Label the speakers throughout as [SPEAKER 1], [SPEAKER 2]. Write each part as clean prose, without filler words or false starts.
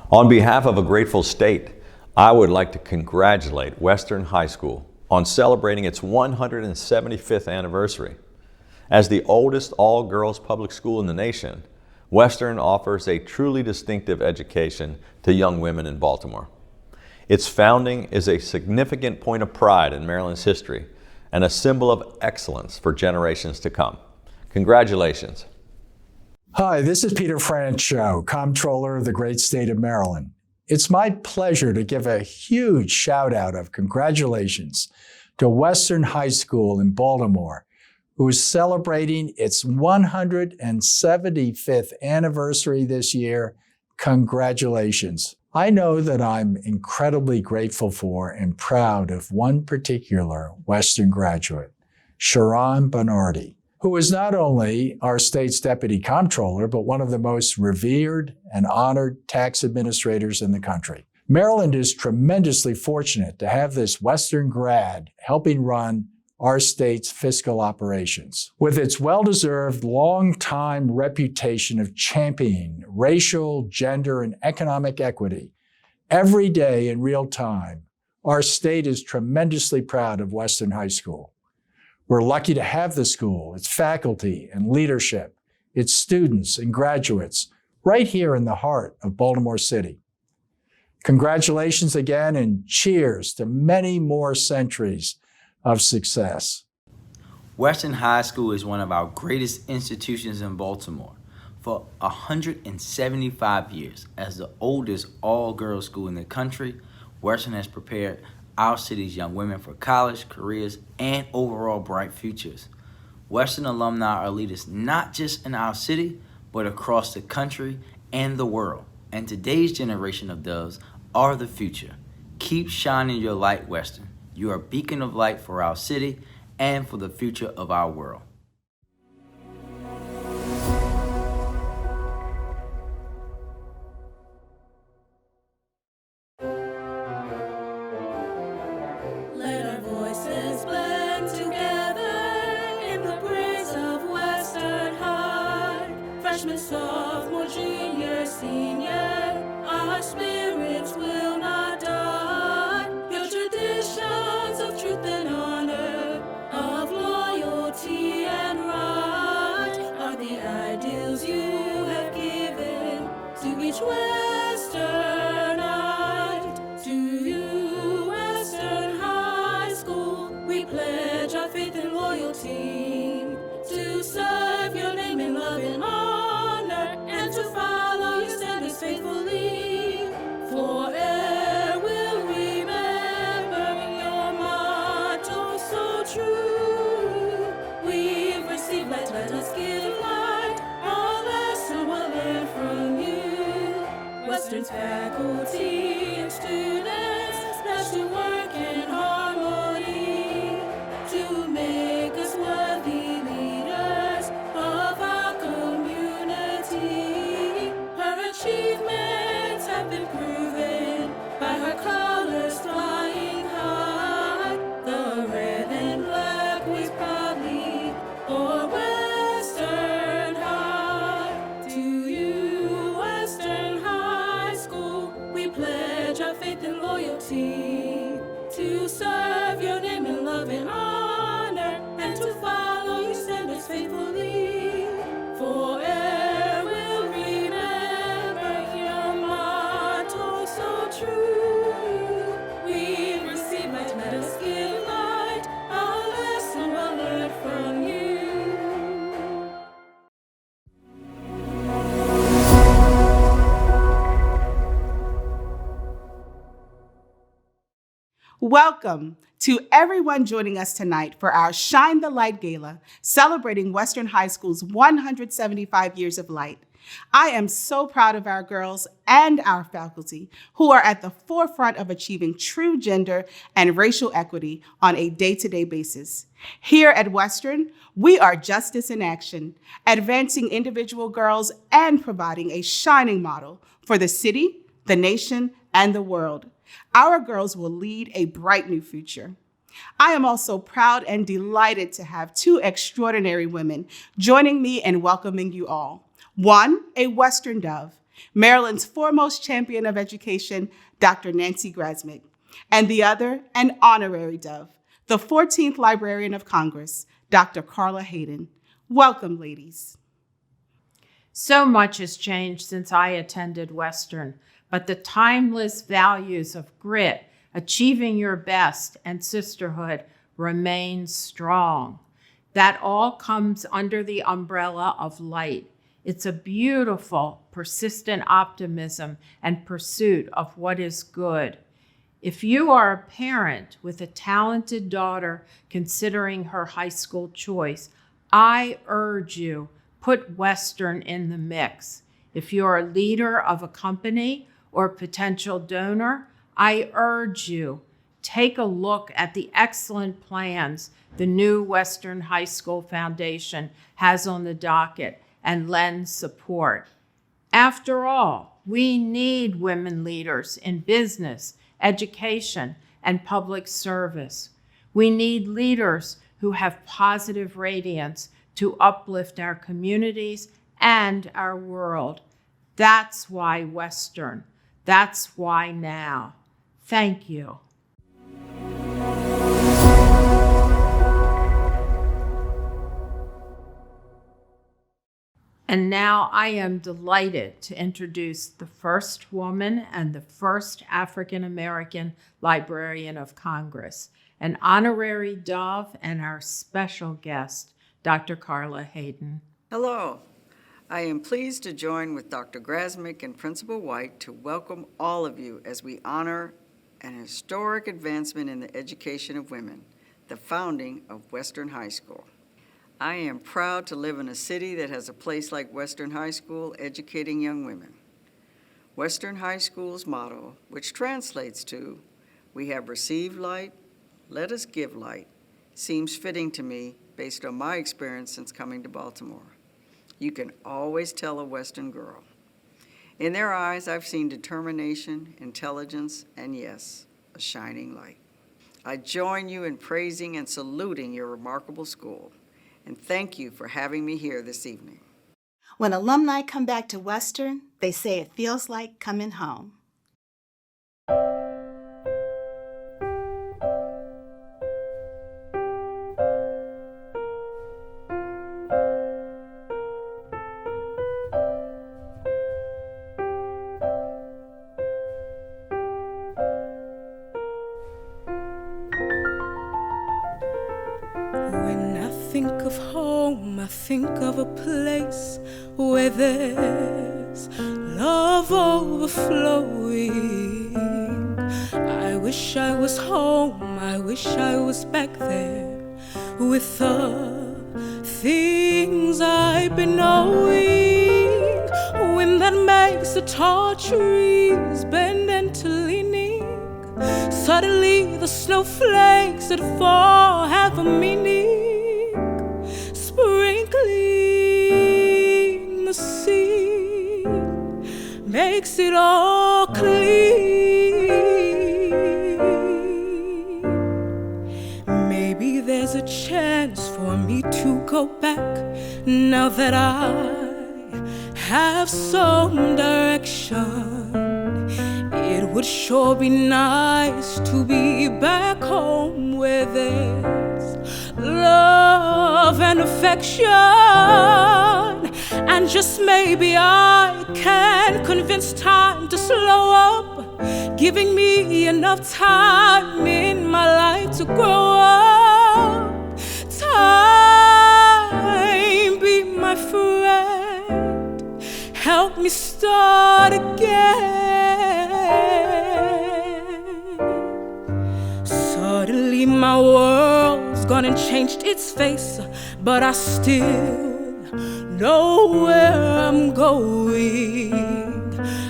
[SPEAKER 1] On behalf of a grateful state, I would like to congratulate Western High School on celebrating its 175th anniversary. As the oldest all-girls public school in the nation, Western offers a truly distinctive education to young women in Baltimore. Its founding is a significant point of pride in Maryland's history and a symbol of excellence for generations to come. Congratulations.
[SPEAKER 2] Hi, this is Peter Franchot, Comptroller of the great state of Maryland. It's my pleasure to give a huge shout out of congratulations to Western High School in Baltimore, who is celebrating its 175th anniversary this year. Congratulations. I know that I'm incredibly grateful for and proud of one particular Western graduate, Sharon Bernardi, who is not only our state's deputy comptroller, but one of the most revered and honored tax administrators in the country. Maryland is tremendously fortunate to have this Western grad helping run our state's fiscal operations. With its well-deserved long-time reputation of championing racial, gender, and economic equity, every day in real time, our state is tremendously proud of Western High School. We're lucky to have the school, its faculty and leadership, its students and graduates, right here in the heart of Baltimore City. Congratulations again, and cheers to many more centuries of success.
[SPEAKER 3] Western High School is one of our greatest institutions in Baltimore. For 175 years, as the oldest all-girls school in the country, Western has prepared our city's young women for college, careers, and overall bright futures. Western alumni are leaders not just in our city, but across the country and the world. And today's generation of doves are the future. Keep shining your light, Western. You are a beacon of light for our city and for the future of our world.
[SPEAKER 4] Let our voices blend together in the praise of Western High. Freshman, sophomore, junior, senior, our spirits will not die. Your traditions of truth and honor, of loyalty and right, are the ideals you have given to each Westernite. To you, Western High School, we pledge our faith and loyalty to serve your name in love and honor, and to follow your standards faithfully. Forever we'll remember your motto so true. We've received light, let us give light. All lesson will learn from you. Western's faculty and students pledge to work in harmony to make us worthy leaders of our community. Her achievements have been proven by her colors flying high. The red and black we proudly or Western High. To you, Western High School, we pledge our faith and loyalty to serve your name in love and honor, and to follow your standards faithfully. Forever we'll remember your motto so true. We receive light, let us give light. Our lesson will learn from you.
[SPEAKER 5] Welcome to everyone joining us tonight for our Shine the Light Gala, celebrating Western High School's 175 years of light. I am so proud of our girls and our faculty who are at the forefront of achieving true gender and racial equity on a day-to-day basis. Here at Western, we are justice in action, advancing individual girls and providing a shining model for the city, the nation, and the world. Our girls will lead a bright new future. I am also proud and delighted to have two extraordinary women joining me in welcoming you all. One, a Western dove, Maryland's foremost champion of education, Dr. Nancy Grasmick, and the other, an honorary Dove, the 14th Librarian of Congress, Dr. Carla Hayden. Welcome, ladies.
[SPEAKER 6] So much has changed since I attended Western, but the timeless values of grit, achieving your best, and sisterhood remain strong. That all comes under the umbrella of light. It's a beautiful, persistent optimism and pursuit of what is good. If you are a parent with a talented daughter considering her high school choice, I urge you, put Western in the mix. If you're a leader of a company or potential donor, I urge you, take a look at the excellent plans the new Western High School Foundation has on the docket and lend support. After all, we need women leaders in business, education, and public service. We need leaders who have positive radiance to uplift our communities and our world. That's why Western. That's why now. Thank you. And now I am delighted to introduce the first woman and the first African American Librarian of Congress, an honorary Dove and our special guest, Dr. Carla Hayden.
[SPEAKER 7] Hello. I am pleased to join with Dr. Grasmick and Principal White to welcome all of you as we honor an historic advancement in the education of women, the founding of Western High School. I am proud to live in a city that has a place like Western High School educating young women. Western High School's motto, which translates to, "We have received light, let us give light," seems fitting to me based on my experience since coming to Baltimore. You can always tell a Western girl. In their eyes, I've seen determination, intelligence, and yes, a shining light. I join you in praising and saluting your remarkable school, and thank you for having me here this evening.
[SPEAKER 8] When alumni come back to Western, they say it feels like coming home.
[SPEAKER 4] When I think of home, I think of a place where there's love overflowing. I wish I was home, I wish I was back there with the things I've been knowing. Wind that makes the tall trees bend into leaning. Suddenly the snowflakes that fall have a meaning. Sprinkling the sea makes it all clean. Maybe there's a chance for me to go back now that I have some direction. It would sure be nice to be back home where there's love and affection. And just maybe I can convince time to slow up, giving me enough time in my life to grow up. Time, be my friend, help me start again. Suddenly my world's gone and changed its face, but I still know where I'm going.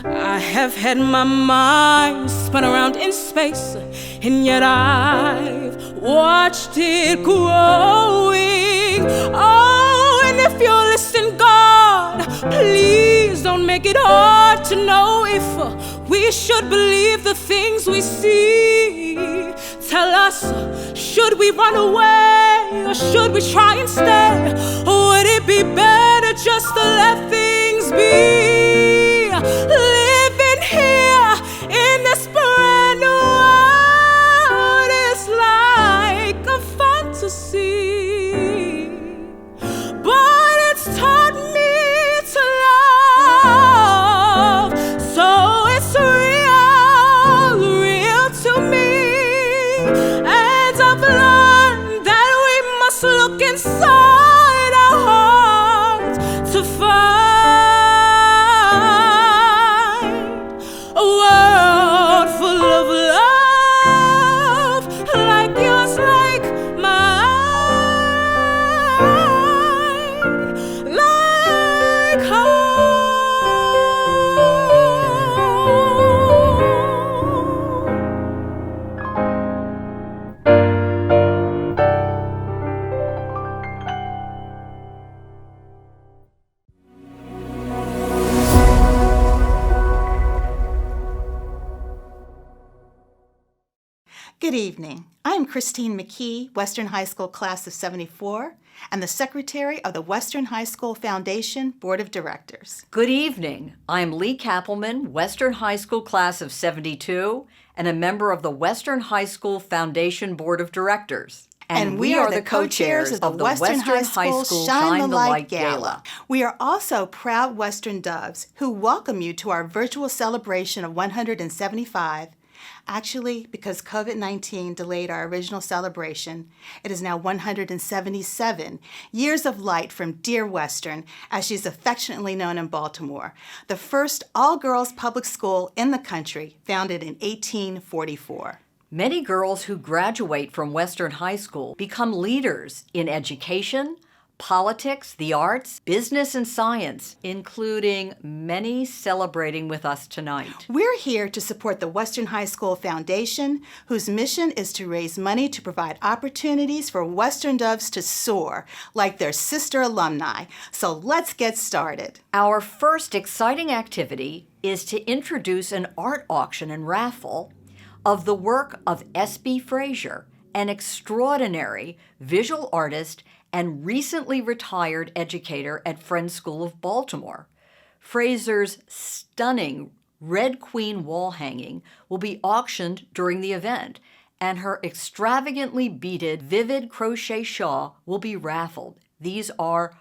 [SPEAKER 4] I have had my mind spun around in space, and yet I've watched it growing. Oh, and if you're listening, God, please don't make it hard to know if we should believe the things we see. Tell us, should we run away or should we try and stay? Or would it be better just to let things be? Living here in this brand new world is like a fantasy, but it's taught me to love, so it's real to me, and I've learned that we must look inside our hearts to find a world full of love, like yours, like mine, like home.
[SPEAKER 8] Good evening. I'm Christine McKee, Western High School Class of 74, and the Secretary of the Western High School Foundation Board of Directors.
[SPEAKER 9] Good evening. I'm Lee Kappelman, Western High School Class of 72, and a member of the Western High School Foundation Board of Directors.
[SPEAKER 8] And we are the co-chairs of the Western High School Shine the Light Gala. We are also proud Western Doves who welcome you to our virtual celebration of 175. Actually, because COVID-19 delayed our original celebration, it is now 177 years of light from Dear Western, as she's affectionately known in Baltimore, the first all-girls public school in the country, founded in 1844.
[SPEAKER 9] Many girls who graduate from Western High School become leaders in education, politics, the arts, business, and science, including many celebrating with us tonight.
[SPEAKER 8] We're here to support the Western High School Foundation, whose mission is to raise money to provide opportunities for Western Doves to soar, like their sister alumni. So let's get started.
[SPEAKER 9] Our first exciting activity is to introduce an art auction and raffle of the work of S.B. Frazier, an extraordinary visual artist and recently retired educator at Friends School of Baltimore. Frazier's stunning Red Queen wall hanging will be auctioned during the event, and her extravagantly beaded vivid crochet shawl will be raffled. These are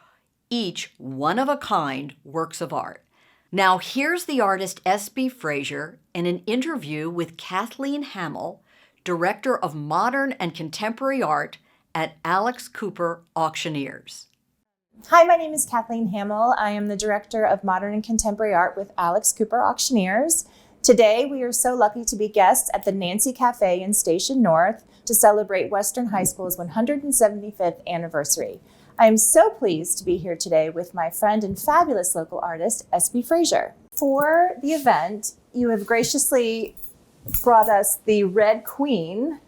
[SPEAKER 9] each one-of-a-kind works of art. Now here's the artist S.B. Frazier in an interview with Kathleen Hamill, Director of Modern and Contemporary Art at Alex Cooper Auctioneers.
[SPEAKER 10] Hi, my name is Kathleen Hamill. I am the Director of Modern and Contemporary Art with Alex Cooper Auctioneers. Today, we are so lucky to be guests at the Nancy Cafe in Station North to celebrate Western High School's 175th anniversary. I am so pleased to be here today with my friend and fabulous local artist, S.B. Frazier. For the event, you have graciously brought us the Red Queen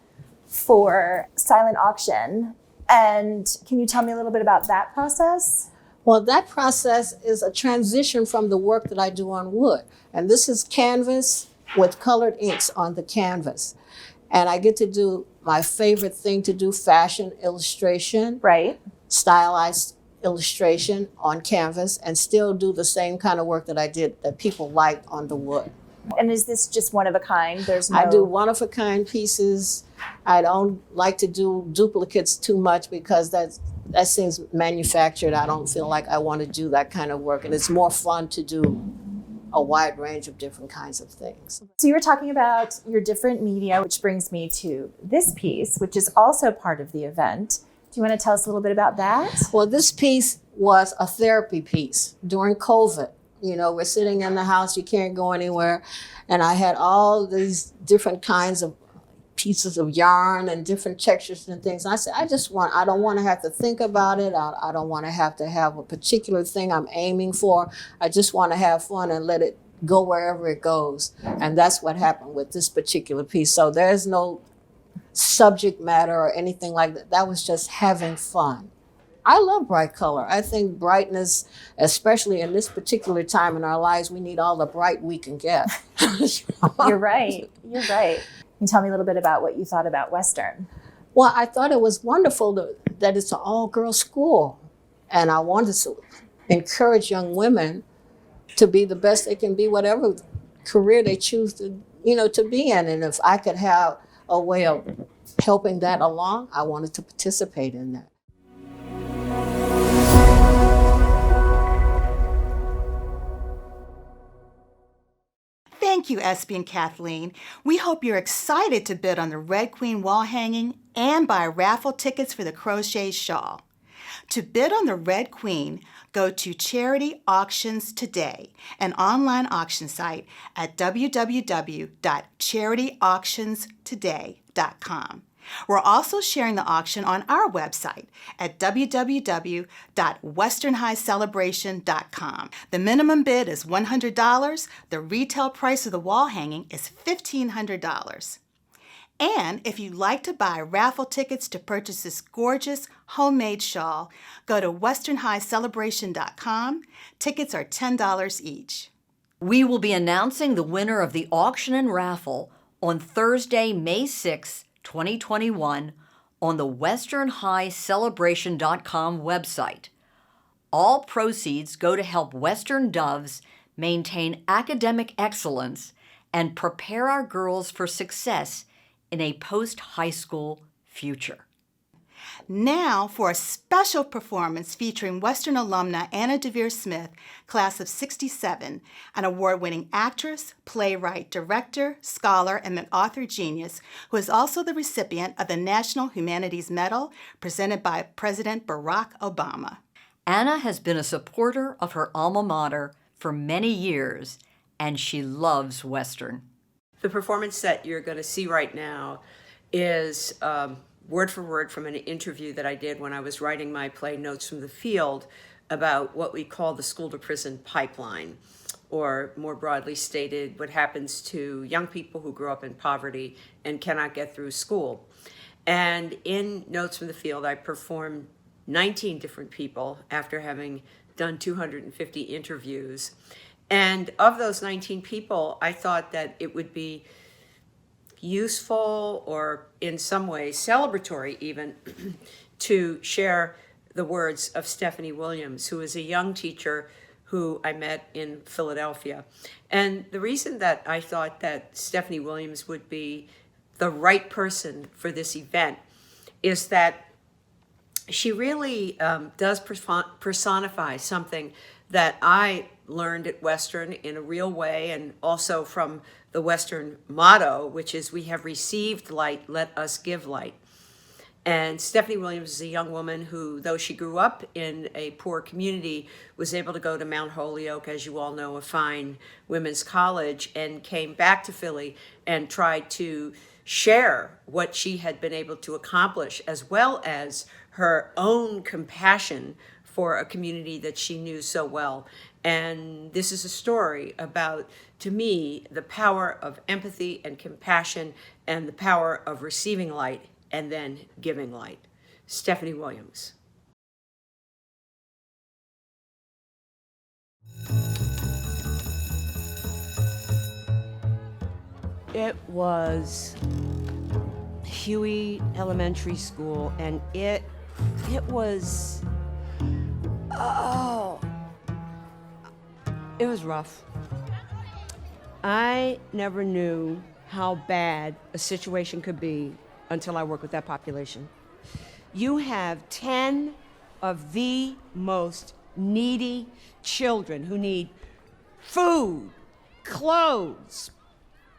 [SPEAKER 10] for silent auction. And can you tell me a little bit about that process?
[SPEAKER 11] Well, that process is a transition from the work that I do on wood. And this is canvas with colored inks on the canvas. And I get to do my favorite thing to do, fashion illustration.
[SPEAKER 10] Right.
[SPEAKER 11] Stylized illustration on canvas, and still do the same kind of work that I did that people liked on the wood.
[SPEAKER 10] And is this just one of a kind?
[SPEAKER 11] I do one-of-a-kind pieces. I don't like to do duplicates too much because that seems manufactured. I don't feel like I want to do that kind of work. And it's more fun to do a wide range of different kinds of things.
[SPEAKER 10] So you were talking about your different media, which brings me to this piece, which is also part of the event. Do you want to tell us a little bit about that?
[SPEAKER 11] Well, this piece was a therapy piece during COVID. You know, we're sitting in the house, you can't go anywhere. And I had all these different kinds of pieces of yarn and different textures and things. And I said, I don't want to have to think about it. I don't want to have a particular thing I'm aiming for. I just want to have fun and let it go wherever it goes. And that's what happened with this particular piece. So there's no subject matter or anything like that. That was just having fun. I love bright color. I think brightness, especially in this particular time in our lives, we need all the bright we can get.
[SPEAKER 10] You're right. You're right. Can you tell me a little bit about what you thought about Western?
[SPEAKER 11] Well, I thought it was wonderful that it's an all-girls school. And I wanted to encourage young women to be the best they can be, whatever career they choose to, to be in. And if I could have a way of helping that along, I wanted to participate in that.
[SPEAKER 8] Thank you, Espy and Kathleen. We hope you're excited to bid on the Red Queen wall hanging and buy raffle tickets for the crochet shawl. To bid on the Red Queen, go to Charity Auctions Today, an online auction site at www.charityauctionstoday.com. We're also sharing the auction on our website at www.westernhighcelebration.com. The minimum bid is $100. The retail price of the wall hanging is $1,500. And if you'd like to buy raffle tickets to purchase this gorgeous homemade shawl, go to westernhighcelebration.com. Tickets are $10 each.
[SPEAKER 9] We will be announcing the winner of the auction and raffle on Thursday, May 6, 2021, on the westernhighcelebration.com website. All proceeds go to help Western Doves maintain academic excellence and prepare our girls for success in a post-high school future.
[SPEAKER 8] Now for a special performance featuring Western alumna Anna DeVere Smith, class of '67, an award-winning actress, playwright, director, scholar, and MacArthur genius, who is also the recipient of the National Humanities Medal presented by President Barack Obama.
[SPEAKER 9] Anna has been a supporter of her alma mater for many years, and she loves Western.
[SPEAKER 12] The performance that you're going to see right now is word for word from an interview that I did when I was writing my play Notes from the Field about what we call the school to prison pipeline, or more broadly stated, what happens to young people who grow up in poverty and cannot get through school. And in Notes from the Field, I performed 19 different people after having done 250 interviews. And of those 19 people, I thought that it would be useful, or in some way celebratory even, to share the words of Stephanie Williams, who is a young teacher who I met in Philadelphia. And the reason that I thought that Stephanie Williams would be the right person for this event is that she really does personify something that I learned at Western in a real way, and also from the Western motto, which is, we have received light, let us give light. And Stephanie Williams is a young woman who, though she grew up in a poor community, was able to go to Mount Holyoke, as you all know, a fine women's college, and came back to Philly and tried to share what she had been able to accomplish, as well as her own compassion for a community that she knew so well. And this is a story about, to me, the power of empathy and compassion, and the power of receiving light and then giving light. Stephanie Williams.
[SPEAKER 13] It was Huey Elementary School, and it was, it was rough. I never knew how bad a situation could be until I worked with that population. You have 10 of the most needy children who need food, clothes,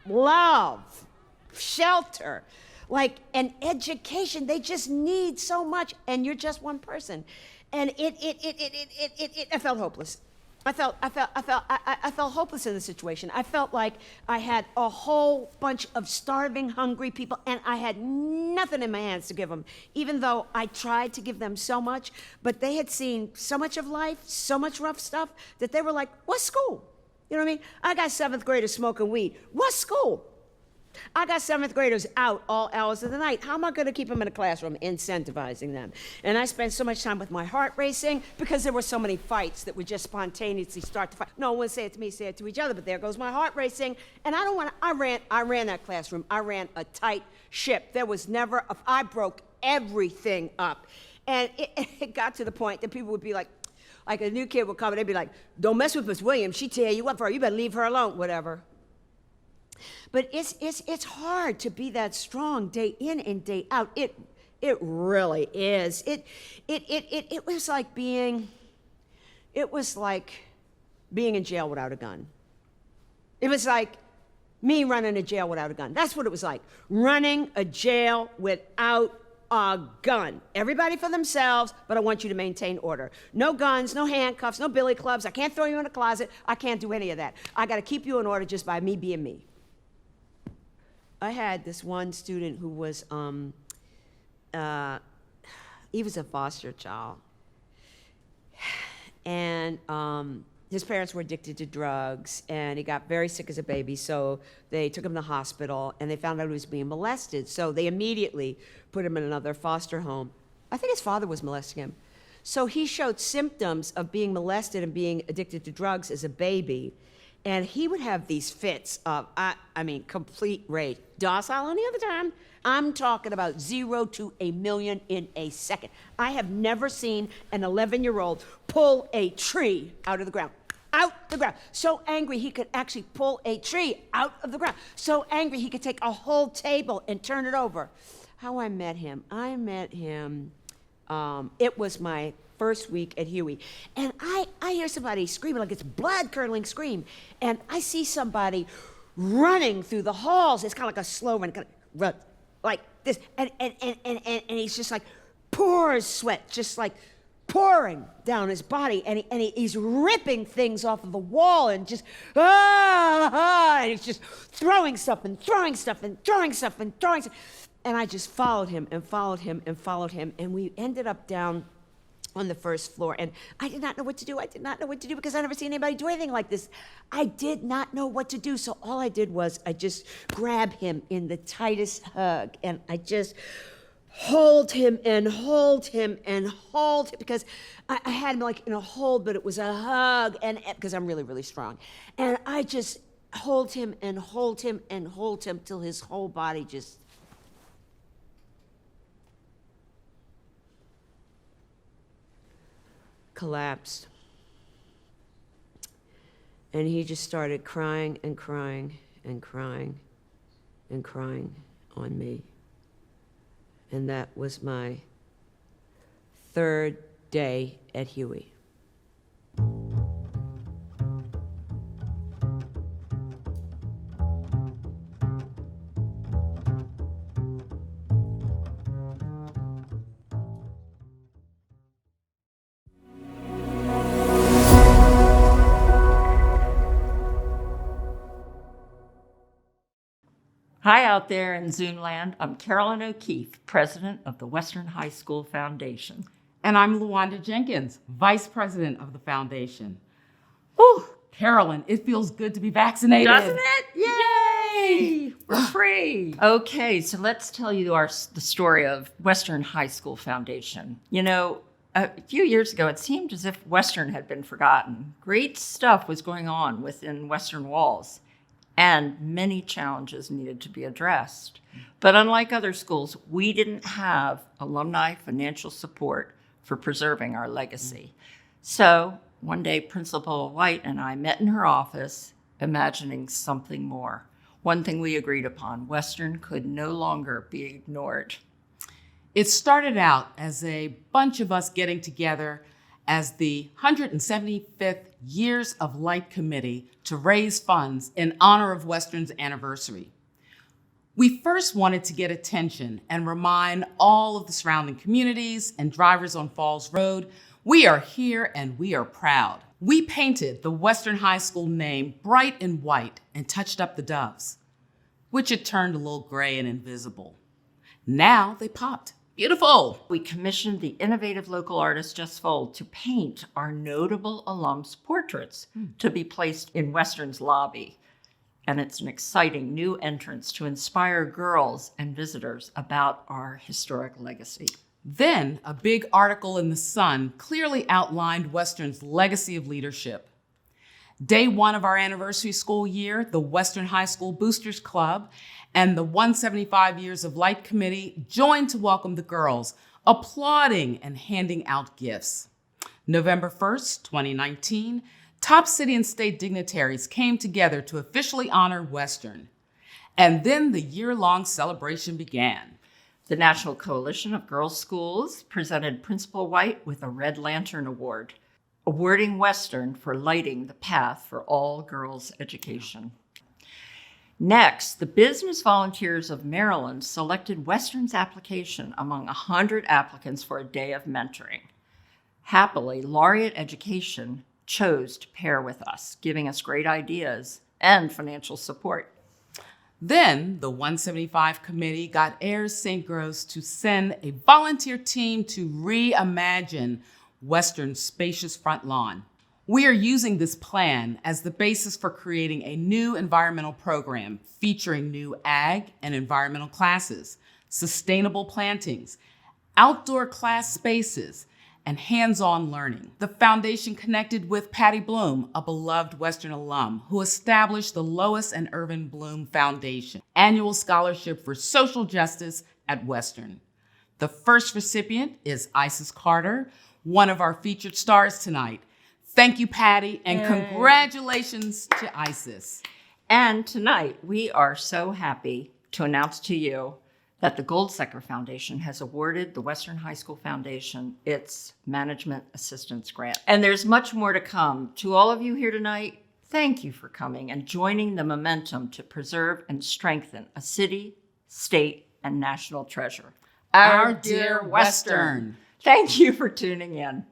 [SPEAKER 13] love, shelter, an education. They just need so much, and you're just one person. And I felt hopeless. I felt hopeless in the situation. I felt like I had a whole bunch of starving, hungry people, and I had nothing in my hands to give them, even though I tried to give them so much. But they had seen so much of life, so much rough stuff, that they were like, what's school? You know what I mean? I got 7th graders smoking weed. What's school? I got 7th graders out all hours of the night. How am I going to keep them in a classroom? Incentivizing them. And I spent so much time with my heart racing because there were so many fights that would just spontaneously start to fight. No one say it to me, say it to each other, but there goes my heart racing. And I don't want to, I ran that classroom. I ran a tight ship. There was never, I broke everything up. And it got to the point that people would be like, Like a new kid would come and they'd be like, don't mess with Miss Williams, she tear you up for her, you better leave her alone, whatever. But it's hard to be that strong day in and day out. It really is. It was like being in jail without a gun. It was like me running a jail without a gun. That's what it was like, running a jail without a gun. Everybody for themselves, but I want you to maintain order. No guns, no handcuffs, no billy clubs. I can't throw you in a closet. I can't do any of that. I got to keep you in order just by me being me. I had this one student who was, he was a foster child. And his parents were addicted to drugs, and he got very sick as a baby, so they took him to the hospital, and they found out he was being molested. So they immediately put him in another foster home. I think his father was molesting him. So he showed symptoms of being molested and being addicted to drugs as a baby. And he would have these fits of, I mean, complete rage. Docile any other time. I'm talking about 0 to a million in a second. I have never seen an 11-year-old pull a tree out of the ground. Out the ground. So angry he could actually pull a tree out of the ground. So angry he could take a whole table and turn it over. How I met him. It was my first week at Huey. And I hear somebody screaming like it's blood-curdling scream. And I see somebody running through the halls. It's kind of like a slow run, kind of run like this. And he's just like pours sweat, just like pouring down his body, and he's ripping things off of the wall and just, and he's just throwing stuff and throwing stuff and throwing stuff and throwing stuff. And I just followed him and followed him and followed him, and we ended up down on the first floor, and I did not know what to do. I did not know what to do because I'd never seen anybody do anything like this. I did not know what to do, so all I did was I just grabbed him in the tightest hug, and I just hold him and hold him and hold him because I had him like in a hold, but it was a hug, and because I'm really, really strong. And I just hold him and hold him and hold him till his whole body just collapsed. And he just started crying and crying and crying and crying on me. And that was my third day at Huey.
[SPEAKER 14] Hi out there in Zoomland. I'm Carolyn O'Keefe, president of the Western High School Foundation.
[SPEAKER 15] And I'm Luanda Jenkins, vice president of the foundation. Whew, Carolyn, it feels good to be vaccinated.
[SPEAKER 14] Doesn't it? Yay! We're free. Okay, so let's tell you the story of Western High School Foundation. You know, a few years ago, it seemed as if Western had been forgotten. Great stuff was going on within Western walls, and many challenges needed to be addressed. But unlike other schools, we didn't have alumni financial support for preserving our legacy. So one day, Principal White and I met in her office, imagining something more. One thing we agreed upon: Western could no longer be ignored.
[SPEAKER 15] It started out as a bunch of us getting together as the 175th Years of Light Committee to raise funds in honor of Western's anniversary. We first wanted to get attention and remind all of the surrounding communities and drivers on Falls Road, we are here and we are proud. We painted the Western High School name bright in white and touched up the doves, which had turned a little gray and invisible. Now they popped. Beautiful.
[SPEAKER 14] We commissioned the innovative local artist Jess Fold to paint our notable alums' portraits to be placed in Western's lobby. And it's an exciting new entrance to inspire girls and visitors about our historic legacy.
[SPEAKER 15] Then a big article in The Sun clearly outlined Western's legacy of leadership. Day one of our anniversary school year, the Western High School Boosters Club and the 175 Years of Light Committee joined to welcome the girls, applauding and handing out gifts. November 1st, 2019, top city and state dignitaries came together to officially honor Western. And then the year-long celebration began.
[SPEAKER 14] The National Coalition of Girls Schools presented Principal White with a Red Lantern Award, awarding Western for lighting the path for all girls' education. Next, the Business Volunteers of Maryland selected Western's application among 100 applicants for a day of mentoring. Happily, Laureate Education chose to pair with us, giving us great ideas and financial support.
[SPEAKER 15] Then the 175 committee got Ayers St. Gross to send a volunteer team to reimagine Western's spacious front lawn. We are using this plan as the basis for creating a new environmental program featuring new ag and environmental classes, sustainable plantings, outdoor class spaces, and hands-on learning. The foundation connected with Patty Bloom, a beloved Western alum who established the Lois and Irvin Bloom Foundation, annual scholarship for social justice at Western. The first recipient is Isis Carter, one of our featured stars tonight. Thank you, Patty, and congratulations to Isis.
[SPEAKER 14] And tonight, we are so happy to announce to you that the Goldsecker Foundation has awarded the Western High School Foundation its Management Assistance Grant. And there's much more to come. To all of you here tonight, thank you for coming and joining the momentum to preserve and strengthen a city, state, and national treasure.
[SPEAKER 15] Our dear Western.
[SPEAKER 14] Thank you for tuning in.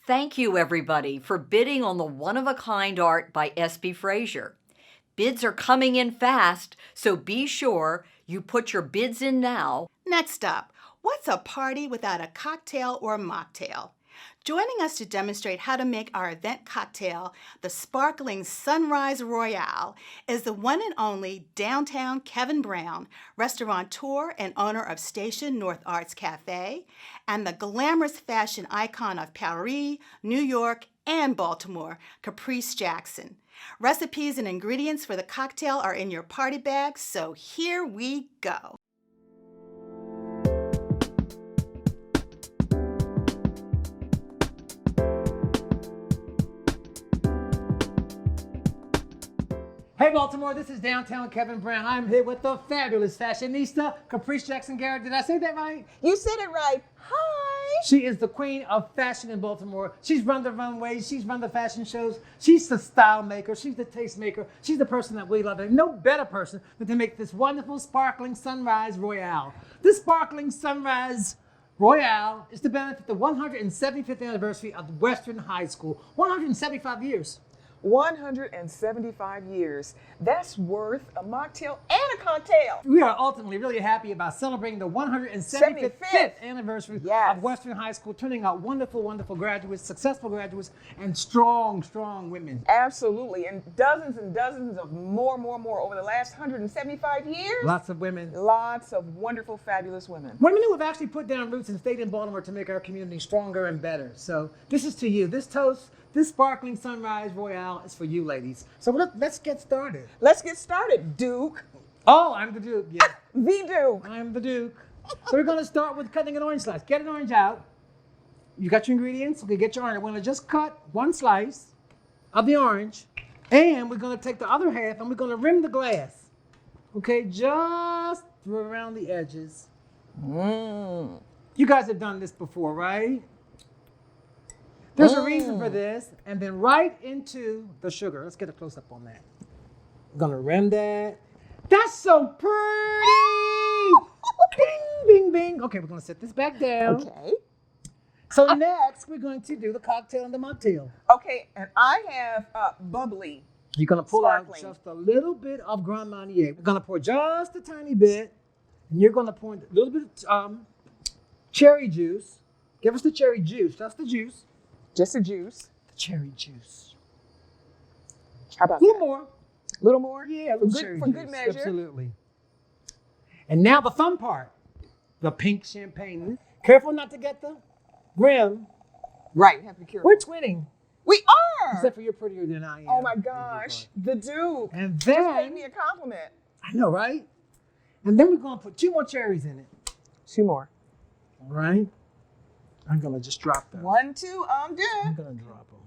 [SPEAKER 9] Thank you, everybody, for bidding on the one-of-a-kind art by S.B. Frazier. Bids are coming in fast, so be sure you put your bids in now.
[SPEAKER 8] Next up, what's a party without a cocktail or mocktail? Joining us to demonstrate how to make our event cocktail, the sparkling Sunrise Royale, is the one and only downtown Kevin Brown, restaurateur and owner of Station North Arts Cafe, and the glamorous fashion icon of Paris, New York, and Baltimore, Caprice Jackson. Recipes and ingredients for the cocktail are in your party bag, so here we go.
[SPEAKER 16] Hey Baltimore, this is downtown Kevin Brown. I'm here with the fabulous fashionista, Caprice Jackson Garrett. Did I say that right?
[SPEAKER 17] You said it right. Hi.
[SPEAKER 16] She is the queen of fashion in Baltimore. She's run the runways, she's run the fashion shows. She's the style maker, she's the taste maker. She's the person that we love. And no better person than to make this wonderful sparkling Sunrise Royale. This sparkling Sunrise Royale is to benefit the 175th anniversary of Western High School. 175 years.
[SPEAKER 17] 175 years. That's worth a mocktail and a cocktail.
[SPEAKER 16] We are ultimately really happy about celebrating the 175th anniversary of Western High School, turning out wonderful, wonderful graduates, successful graduates, and strong, strong women.
[SPEAKER 17] Absolutely, and dozens of more over the last 175 years.
[SPEAKER 16] Lots of women.
[SPEAKER 17] Lots of wonderful, fabulous women.
[SPEAKER 16] Women who have actually put down roots and stayed in Baltimore to make our community stronger and better. So this is to you. This toast, this sparkling Sunrise Royale is for you, ladies. So let's get started.
[SPEAKER 17] Let's get started, Duke.
[SPEAKER 16] Oh, I'm the Duke, yeah.
[SPEAKER 17] The Duke.
[SPEAKER 16] I'm the Duke. So we're going to start with cutting an orange slice. Get an orange out. You got your ingredients? Okay, get your orange. We're going to just cut one slice of the orange, and we're going to take the other half, and we're going to rim the glass. Okay, just around the edges. You guys have done this before, right? There's a reason for this, and then right into the sugar. Let's get a close-up on that. I'm gonna rim that. That's so pretty! Bing, bing, bing. Okay, we're gonna set this back down.
[SPEAKER 17] Okay.
[SPEAKER 16] So next, we're going to do the cocktail and the mocktail.
[SPEAKER 17] Okay, and I have bubbly.
[SPEAKER 16] You're gonna pull out just a little bit of Grand Marnier. We're gonna pour just a tiny bit, and you're gonna pour a little bit of cherry juice. Give us the cherry juice, just the juice.
[SPEAKER 17] Just the juice.
[SPEAKER 16] The cherry juice.
[SPEAKER 17] How about
[SPEAKER 16] a little
[SPEAKER 17] that?
[SPEAKER 16] more?
[SPEAKER 17] A little more?
[SPEAKER 16] Yeah, a little cherry
[SPEAKER 17] for
[SPEAKER 16] juice.
[SPEAKER 17] good measure.
[SPEAKER 16] Absolutely. And now the fun part, the pink champagne. Careful not to get the rim.
[SPEAKER 17] Right, have to be careful.
[SPEAKER 16] We're twinning.
[SPEAKER 17] We are!
[SPEAKER 16] Except for you're prettier than I am.
[SPEAKER 17] Oh my gosh, the Duke.
[SPEAKER 16] And
[SPEAKER 17] Just
[SPEAKER 16] then,
[SPEAKER 17] made me a compliment.
[SPEAKER 16] I know, right? And then we're gonna put 2 more cherries in it.
[SPEAKER 17] 2 more.
[SPEAKER 16] All right. I'm gonna just drop them.
[SPEAKER 17] 1, 2, I'm
[SPEAKER 16] I'm
[SPEAKER 17] good.
[SPEAKER 16] gonna drop them.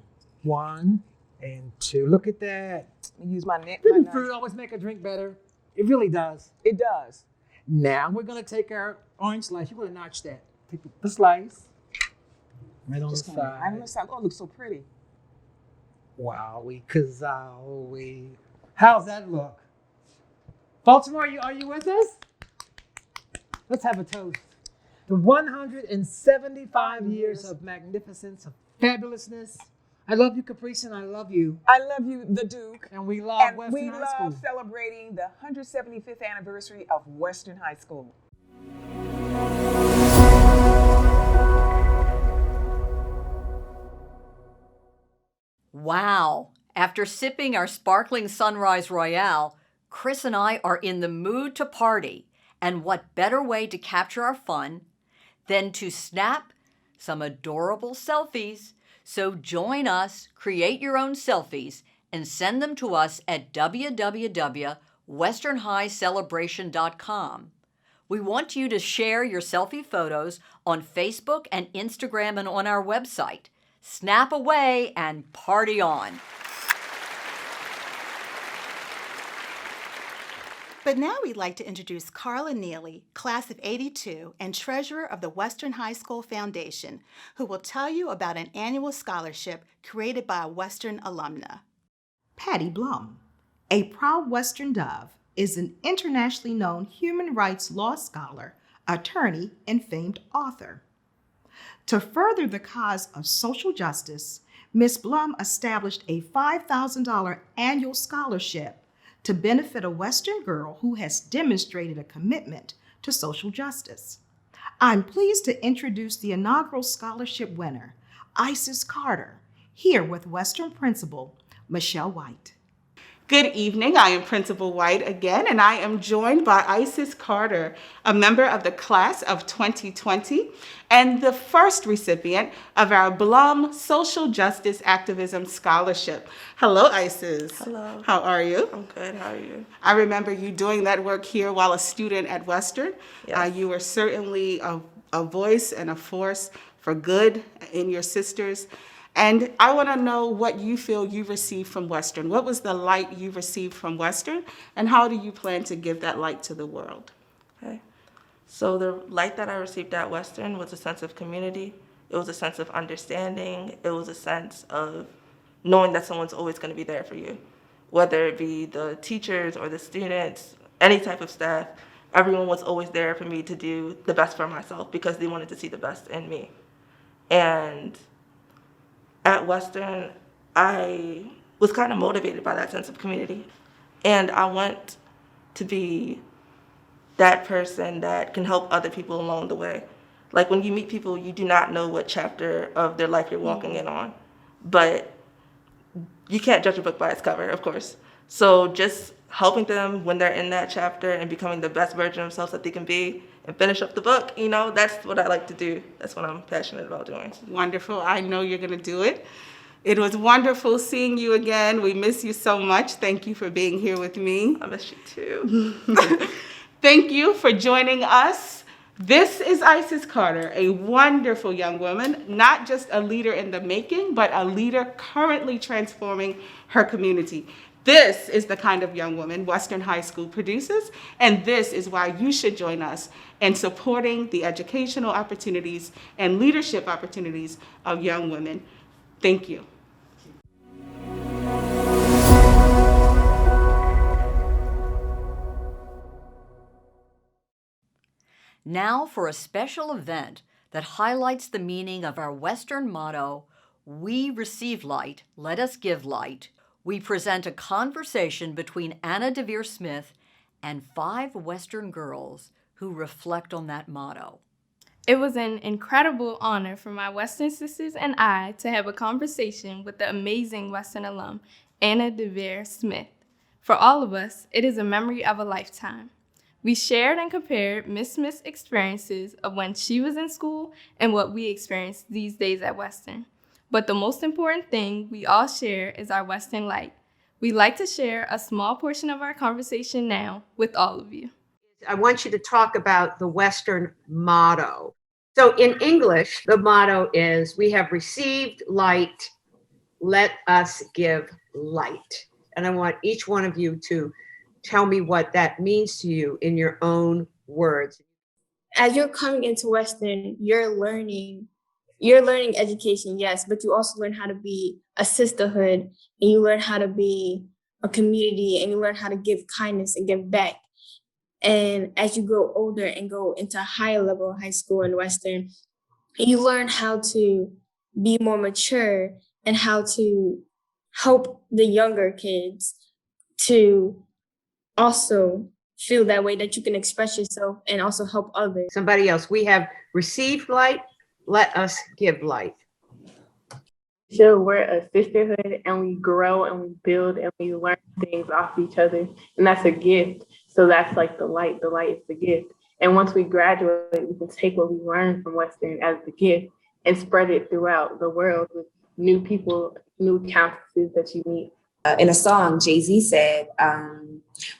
[SPEAKER 16] 1 and 2. Look at that.
[SPEAKER 17] Use my neck.
[SPEAKER 16] Didn't fruit always make a drink better? It really does.
[SPEAKER 17] It does.
[SPEAKER 16] Now we're gonna take our orange slice. You're gonna notch that. Take the slice. Right on the
[SPEAKER 17] Just right on
[SPEAKER 16] side.
[SPEAKER 17] the side. Oh, it looks so pretty.
[SPEAKER 16] Wowie, kazowie. How's that look? Baltimore, are you with us? Let's have a toast. The 175 years of magnificence, of fabulousness. I love you, Caprice, and I love you.
[SPEAKER 17] I love you, the Duke.
[SPEAKER 16] And we love
[SPEAKER 17] And
[SPEAKER 16] Western
[SPEAKER 17] we
[SPEAKER 16] High
[SPEAKER 17] love
[SPEAKER 16] School.
[SPEAKER 17] celebrating the 175th anniversary of Western High School.
[SPEAKER 9] Wow. After sipping our sparkling Sunrise Royale, Chris and I are in the mood to party. And what better way to capture our fun than to snap some adorable selfies? So join us, create your own selfies, and send them to us at www.westernhighcelebration.com. We want you to share your selfie photos on Facebook and Instagram and on our website. Snap away and party on.
[SPEAKER 8] But now we'd like to introduce Carla Neely, class of '82 and treasurer of the Western High School Foundation, who will tell you about an annual scholarship created by a Western alumna.
[SPEAKER 5] Patty Blum, a proud Western Dove, is an internationally known human rights law scholar, attorney, and famed author. To further the cause of social justice, Ms. Blum established a $5,000 annual scholarship to benefit a Western girl who has demonstrated a commitment to social justice. I'm pleased to introduce the inaugural scholarship winner, Isis Carter, here with Western Principal Michelle White. Good evening. I am Principal White again, and I am joined by Isis Carter, a member of the class of 2020 and the first recipient of our Blum Social Justice Activism Scholarship. Hello, Isis.
[SPEAKER 18] Hello.
[SPEAKER 5] How are you?
[SPEAKER 18] I'm good. How are you?
[SPEAKER 5] I remember you doing that work here while a student at Western.
[SPEAKER 18] Yes.
[SPEAKER 5] You were certainly a voice and a force for good in your sisters. And I want to know what you feel you received from Western. What was the light you received from Western, and how do you plan to give that light to the world?
[SPEAKER 18] Okay. So the light that I received at Western was a sense of community. It was a sense of understanding. It was a sense of knowing that someone's always going to be there for you, whether it be the teachers or the students, any type of staff. Everyone was always there for me to do the best for myself because they wanted to see the best in me. And at Western, I was kind of motivated by that sense of community. And I want to be that person that can help other people along the way. Like when you meet people, you do not know what chapter of their life you're walking in on. But you can't judge a book by its cover, of course. So just helping them when they're in that chapter and becoming the best version of themselves that they can be and finish up the book, that's what I like to do. That's what I'm passionate about doing.
[SPEAKER 5] Wonderful. I know you're going to do it. It was wonderful seeing you again. We miss you so much. Thank you for being here with me.
[SPEAKER 18] I miss you too.
[SPEAKER 5] Thank you for joining us. This is Isis Carter, a wonderful young woman, not just a leader in the making, but a leader currently transforming her community. This is the kind of young woman Western High School produces, and this is why you should join us in supporting the educational opportunities and leadership opportunities of young women. Thank you.
[SPEAKER 9] Now for a special event that highlights the meaning of our Western motto, "We receive light, let us give light." We present a conversation between Anna DeVere Smith and 5 Western girls who reflect on that motto.
[SPEAKER 19] It was an incredible honor for my Western sisters and I to have a conversation with the amazing Western alum, Anna DeVere Smith. For all of us, it is a memory of a lifetime. We shared and compared Miss Smith's experiences of when she was in school and what we experience these days at Western. But the most important thing we all share is our Western light. We'd like to share a small portion of our conversation now with all of you.
[SPEAKER 13] I want you to talk about the Western motto. So in English, the motto is, we have received light, let us give light. And I want each one of you to tell me what that means to you in your own words.
[SPEAKER 20] As you're coming into Western, you're learning education, yes, but you also learn how to be a sisterhood, and you learn how to be a community, and you learn how to give kindness and give back. And as you grow older and go into a higher level of high school in Western, you learn how to be more mature and how to help the younger kids to also feel that way, that you can express yourself and also help others.
[SPEAKER 13] Somebody else, we have received light, let us give light.
[SPEAKER 21] So we're a sisterhood, and we grow and we build and we learn things off each other, and that's a gift. So that's like the light. The light is the gift. And once we graduate, we can take what we learned from Western as the gift and spread it throughout the world with new people, new campuses that you meet.
[SPEAKER 22] In a song, Jay-Z said,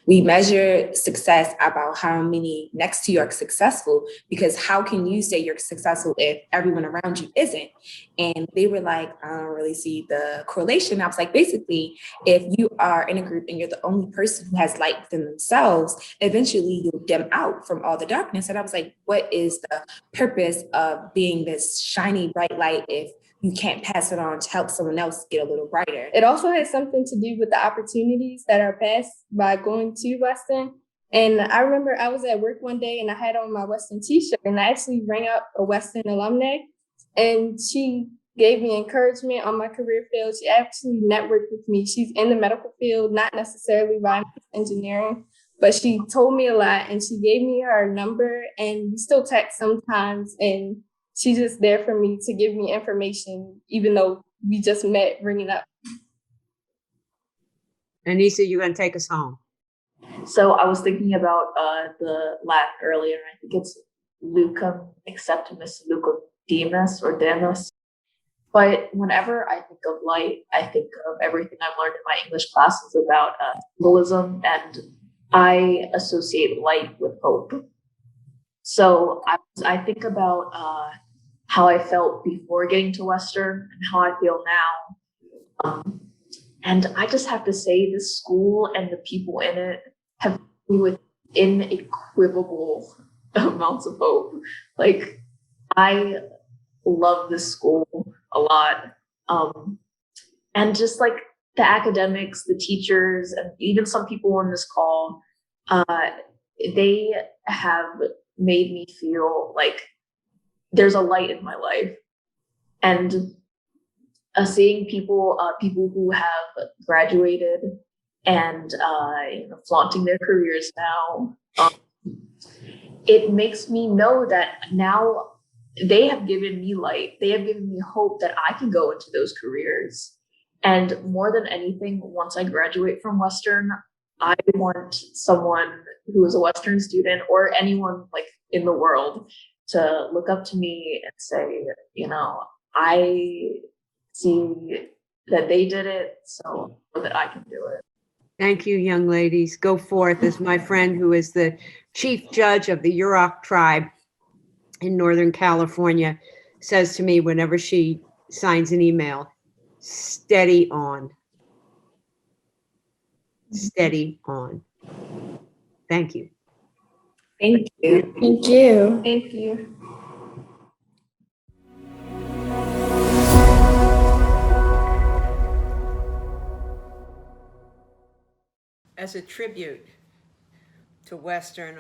[SPEAKER 22] we measure success about how many next to you are successful, because how can you say you're successful if everyone around you isn't? And they were like, I don't really see the correlation. I was like, basically, if you are in a group and you're the only person who has light within themselves, eventually you'll dim out from all the darkness. And I was like, what is the purpose of being this shiny, bright light if you can't pass it on to help someone else get a little brighter?
[SPEAKER 20] It also has something to do with the opportunities that are passed by going to Western. And I remember I was at work one day and I had on my Western t-shirt, and I actually rang up a Western alumni, and she gave me encouragement on my career field. She actually networked with me. She's in the medical field, not necessarily by engineering, but she told me a lot, and she gave me her number, and we still text sometimes. And she's just there for me to give me information, even though we just met ringing up.
[SPEAKER 13] Anissa, you're going to take us home.
[SPEAKER 23] So I was thinking about the Latin earlier. I think it's Lucum Acceptimus Lucodemus or Demus. But whenever I think of light, I think of everything I've learned in my English classes about symbolism, and I associate light with hope. So I think about how I felt before getting to Western and how I feel now. And I just have to say, this school and the people in it have filled me with inequivocal amounts of hope. Like, I love this school a lot. And just like the academics, the teachers, and even some people on this call, they have made me feel like there's a light in my life. And seeing people who have graduated and flaunting their careers now, it makes me know that now they have given me light. They have given me hope that I can go into those careers. And more than anything, once I graduate from Western, I want someone who is a Western student or anyone like in the world to look up to me and say, I see that they did it, so that I can do it.
[SPEAKER 13] Thank you, young ladies. Go forth. As my friend who is the chief judge of the Yurok tribe in Northern California says to me whenever she signs an email, steady on. Steady on. Thank you.
[SPEAKER 22] Thank you.
[SPEAKER 20] Thank you.
[SPEAKER 23] Thank you.
[SPEAKER 12] As a tribute to Western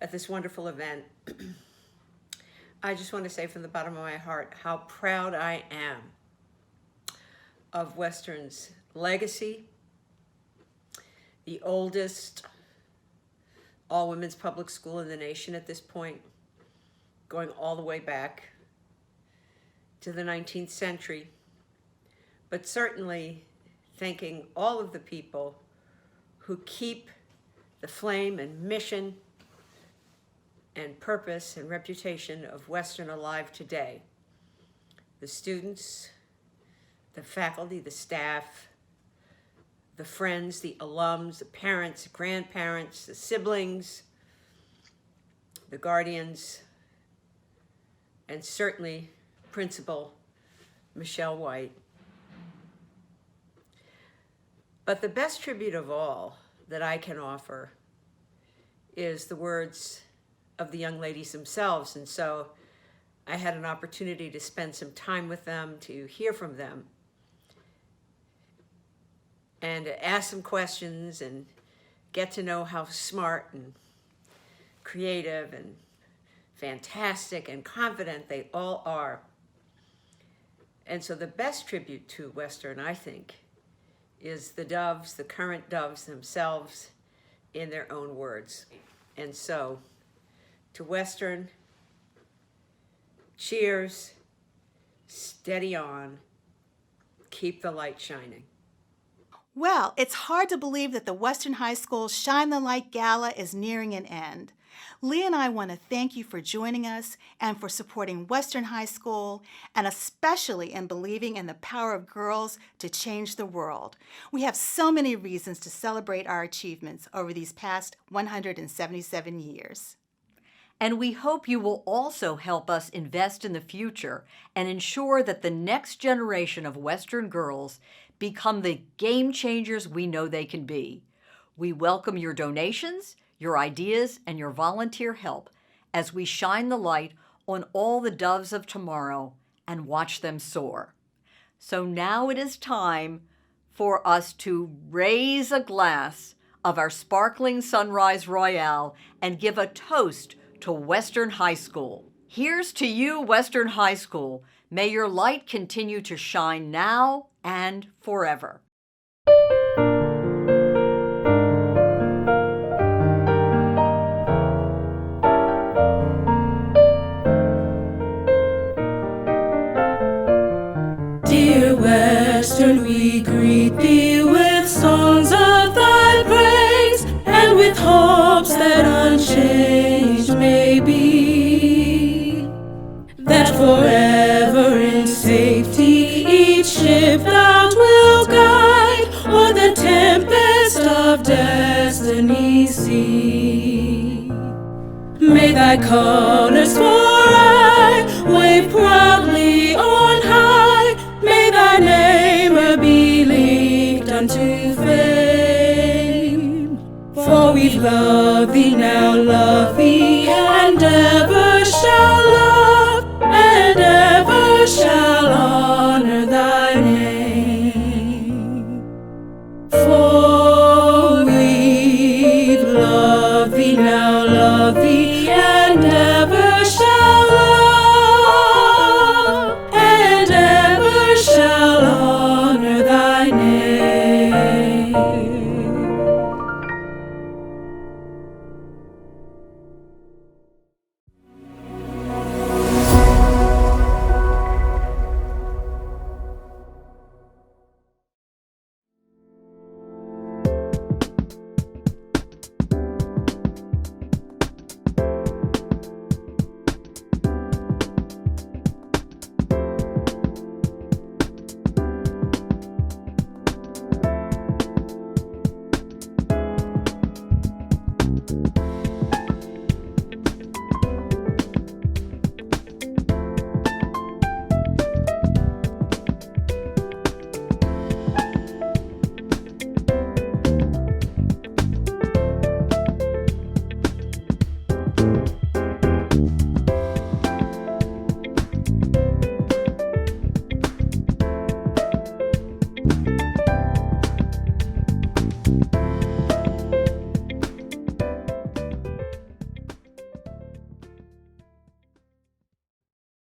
[SPEAKER 12] at this wonderful event, I just want to say from the bottom of my heart how proud I am of Western's legacy, the oldest all-women's public school in the nation at this point, going all the way back to the 19th century, but certainly thanking all of the people who keep the flame and mission and purpose and reputation of Western alive today. The students, the faculty, the staff, the friends, the alums, the parents, the grandparents, the siblings, the guardians, and certainly Principal Michelle White. But the best tribute of all that I can offer is the words of the young ladies themselves. And so I had an opportunity to spend some time with them, to hear from them, and to ask some questions and get to know how smart and creative and fantastic and confident they all are. And so the best tribute to Western, I think, is the Doves, the current Doves themselves, in their own words. And so, to Western, cheers, steady on, keep the light shining.
[SPEAKER 8] Well, it's hard to believe that the Western High School Shine the Light Gala is nearing an end. Lee and I want to thank you for joining us and for supporting Western High School, and especially in believing in the power of girls to change the world. We have so many reasons to celebrate our achievements over these past 177 years.
[SPEAKER 9] And we hope you will also help us invest in the future and ensure that the next generation of Western girls become the game changers we know they can be. We welcome your donations, your ideas, and your volunteer help as we shine the light on all the Doves of tomorrow and watch them soar. So now it is time for us to raise a glass of our sparkling Sunrise Royale and give a toast to Western High School. Here's to you, Western High School. May your light continue to shine now and forever.
[SPEAKER 4] Dear Western, we greet thee with songs of thy praise, and with hopes that unchanged may be, that forever in safety each ship thou wilt guide, o'er the tempest of destiny sea. May thy colors for aye wave proudly on high, may thy name be linked unto fame, for we love thee